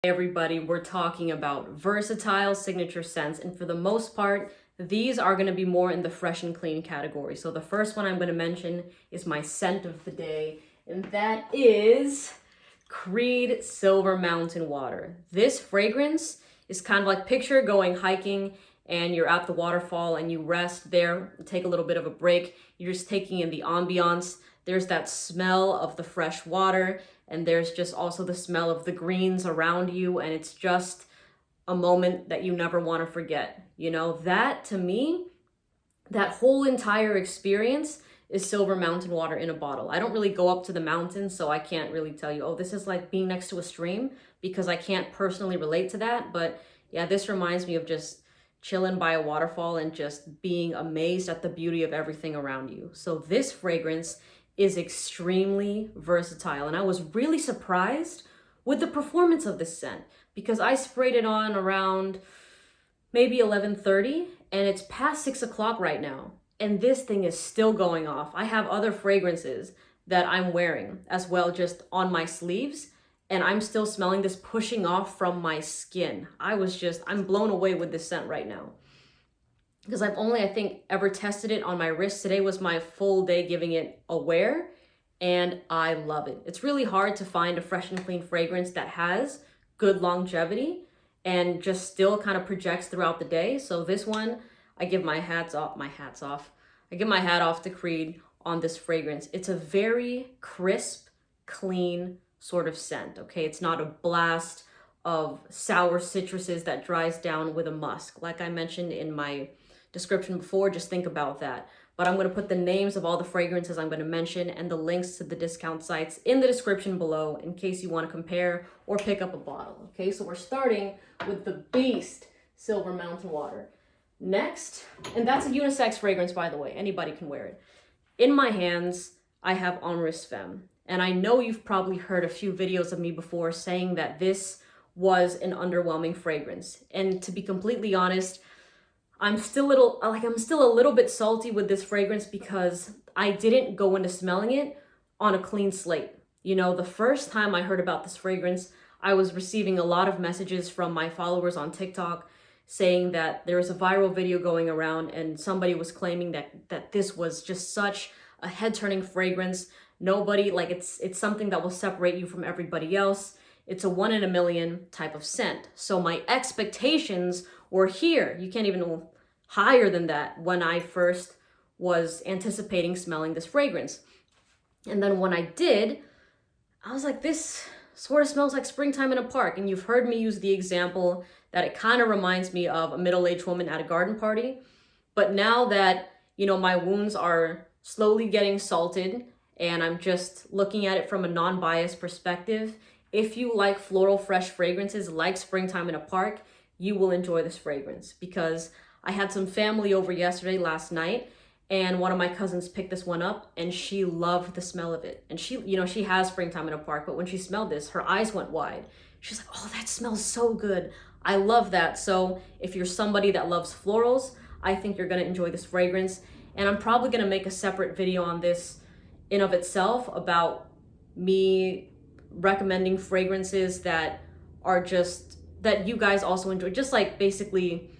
Hey everybody, we're talking about versatile signature scents, and for the most part, these are going to be more in the fresh and clean category. So the first one I'm going to mention is my scent of the day, and that is Creed Silver Mountain Water. This fragrance is kind of like, picture going hiking and you're at the waterfall and you rest there, take a little bit of a break. You're just taking in the ambiance. There's that smell of the fresh water, and there's just also the smell of the greens around you, and it's just a moment that you never want to forget. You know, that to me, that whole entire experience is Silver Mountain Water in a bottle. I don't really go up to the mountains, so I can't really tell you, oh, this is like being next to a stream, because I can't personally relate to that. But yeah, this reminds me of just chilling by a waterfall and just being amazed at the beauty of everything around you. So this fragrance is extremely versatile, and I was really surprised with the performance of this scent because I sprayed it on around maybe 11:30, and it's past 6 o'clock right now, and this thing is still going off. I have other fragrances that I'm wearing as well, just on my sleeves, and I'm still smelling this pushing off from my skin. I'm blown away with this scent right now, because I've only, I think, ever tested it on my wrist. Today was my full day giving it a wear, and I love it. It's really hard to find a fresh and clean fragrance that has good longevity and just still kind of projects throughout the day. So this one, I give my hats off. I give my hat off to Creed on this fragrance. It's a very crisp, clean sort of scent, okay? It's not a blast of sour citruses that dries down with a musk. Like I mentioned in my description before, just think about that. But I'm going to put the names of all the fragrances I'm going to mention and the links to the discount sites in the description below in case you want to compare or pick up a bottle. Okay, so we're starting with the Beast Silver Mountain Water. Next, and that's a unisex fragrance, by the way, anybody can wear it. In my hands, I have Amoureuse Femme. And I know you've probably heard a few videos of me before saying that this was an underwhelming fragrance. And to be completely honest, I'm still a little bit salty with this fragrance because I didn't go into smelling it on a clean slate. You know, the first time I heard about this fragrance, I was receiving a lot of messages from my followers on TikTok saying that there was a viral video going around and somebody was claiming that this was just such a head-turning fragrance. Nobody, like, it's something that will separate you from everybody else. It's a 1 in a million type of scent. So my expectations were here. You can't even higher than that when I first was anticipating smelling this fragrance. And then when I did, I was like, this sort of smells like springtime in a park. And you've heard me use the example that it kind of reminds me of a middle-aged woman at a garden party. But now that, you know, my wounds are slowly getting salted and I'm just looking at it from a non-biased perspective, if you like floral fresh fragrances like springtime in a park, you will enjoy this fragrance. Because I had some family over last night, and one of my cousins picked this one up and she loved the smell of it. And she, you know, she has springtime in a park, but when she smelled this, her eyes went wide. She's like, oh, that smells so good. I love that. So if you're somebody that loves florals, I think you're gonna enjoy this fragrance. And I'm probably gonna make a separate video on this in of itself about me recommending fragrances that are just, that you guys also enjoy. Just like basically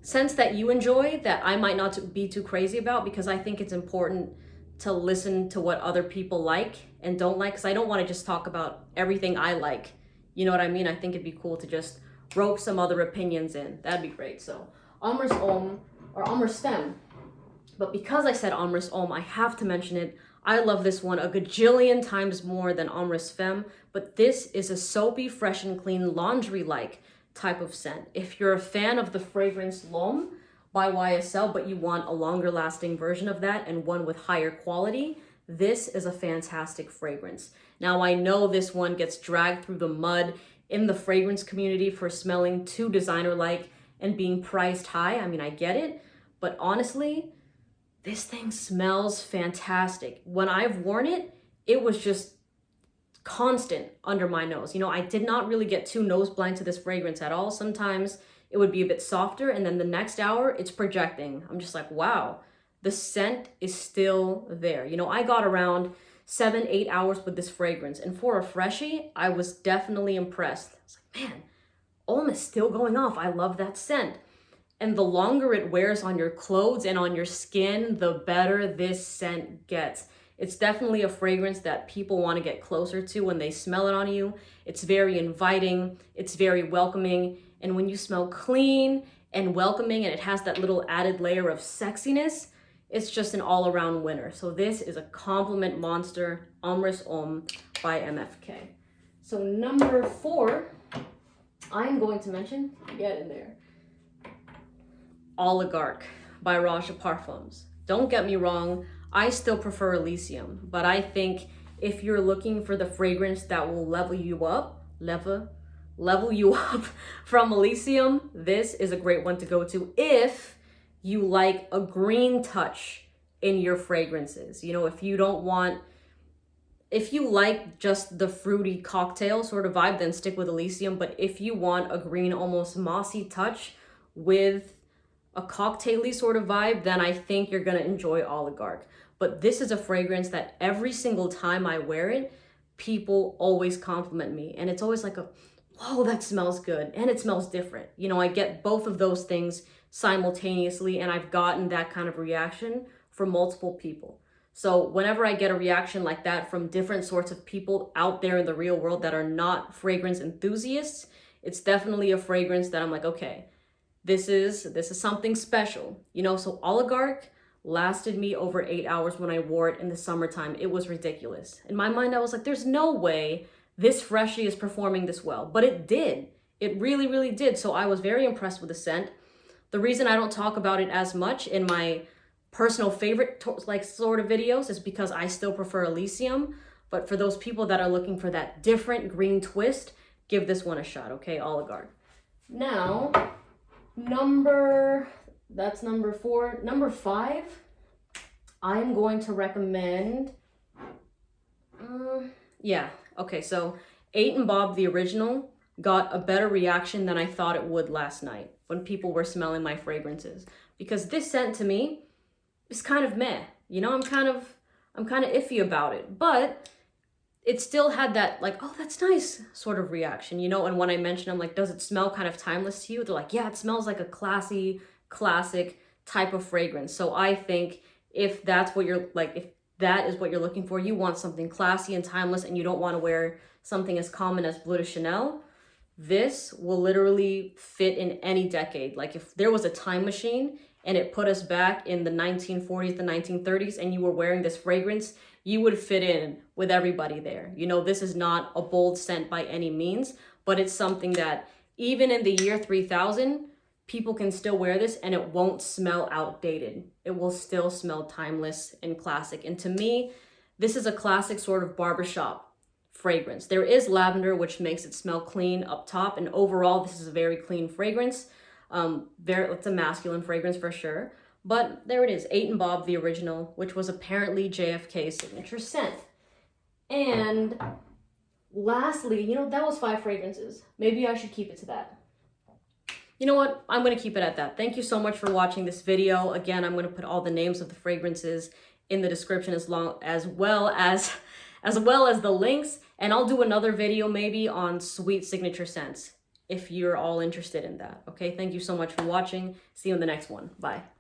scents that you enjoy that I might not be too crazy about, because I think it's important to listen to what other people like and don't like, because I don't want to just talk about everything I like. You know what I mean? I think it'd be cool to just rope some other opinions in. That'd be great. So Amoureuse Homme, or Amoureuse Femme. But because I said Amoureuse Homme, I have to mention it. I love this one a gajillion times more than Amoureuse Femme, but this is a soapy, fresh and clean, laundry-like type of scent. If you're a fan of the fragrance L'Homme by YSL, but you want a longer lasting version of that and one with higher quality, this is a fantastic fragrance. Now, I know this one gets dragged through the mud in the fragrance community for smelling too designer-like and being priced high. I mean, I get it, but honestly, this thing smells fantastic. When I've worn it, it was just constant under my nose. You know, I did not really get too nose blind to this fragrance at all. Sometimes it would be a bit softer, and then the next hour it's projecting. I'm just like, wow, the scent is still there. You know, I got around 7-8 hours with this fragrance, and for a freshie, I was definitely impressed was like, man, Om is still going off. I love that scent. And the longer it wears on your clothes and on your skin, the better this scent gets. It's definitely a fragrance that people want to get closer to when they smell it on you. It's very inviting, it's very welcoming. And when you smell clean and welcoming and it has that little added layer of sexiness, it's just an all-around winner. So this is a compliment monster, Amris Om by MFK. So number 4, I'm going to mention, get in there, Oligarch by Roja Parfums. Don't get me wrong, I still prefer Elysium, but I think if you're looking for the fragrance that will level you up from Elysium, this is a great one to go to if you like a green touch in your fragrances. You know, if you like just the fruity cocktail sort of vibe, then stick with Elysium. But if you want a green, almost mossy touch with a cocktail-y sort of vibe, then I think you're gonna enjoy Oligarch. But this is a fragrance that every single time I wear it, people always compliment me. And it's always like whoa, that smells good. And it smells different. You know, I get both of those things simultaneously, and I've gotten that kind of reaction from multiple people. So whenever I get a reaction like that from different sorts of people out there in the real world that are not fragrance enthusiasts, it's definitely a fragrance that I'm like, okay, this is something special. You know, so Oligarch lasted me over 8 hours when I wore it in the summertime. It was ridiculous. In my mind, I was like, there's no way this freshie is performing this well. But it did. It really, really did. So I was very impressed with the scent. The reason I don't talk about it as much in my personal favorite sort of videos is because I still prefer Elysium. But for those people that are looking for that different green twist, give this one a shot, okay? Oligarch. Now, that's number 4. Number 5, I'm going to recommend, so 8 and Bob, the original, got a better reaction than I thought it would last night when people were smelling my fragrances. Because this scent to me is kind of meh. You know, I'm kind of iffy about it, but it still had that like, oh, that's nice sort of reaction, you know? And when I mentioned, I'm like, does it smell kind of timeless to you? They're like, yeah, it smells like a classy, classic type of fragrance. So I think if that's what you're like, if that is what you're looking for, you want something classy and timeless and you don't want to wear something as common as Bleu de Chanel, this will literally fit in any decade. Like if there was a time machine and it put us back in the 1940s, the 1930s, and you were wearing this fragrance, you would fit in with everybody there. You know, this is not a bold scent by any means, but it's something that even in the year 3000, people can still wear this and it won't smell outdated. It will still smell timeless and classic. And to me, this is a classic sort of barbershop fragrance. There is lavender, which makes it smell clean up top. And overall, this is a very clean fragrance. It's a masculine fragrance for sure. But there it is, 8 and Bob, the original, which was apparently JFK's signature scent. And lastly, you know, that was 5 fragrances. Maybe I should keep it to that. You know what? I'm going to keep it at that. Thank you so much for watching this video. Again, I'm going to put all the names of the fragrances in the description as well as the links. And I'll do another video maybe on sweet signature scents if you're all interested in that. Okay, thank you so much for watching. See you in the next one. Bye.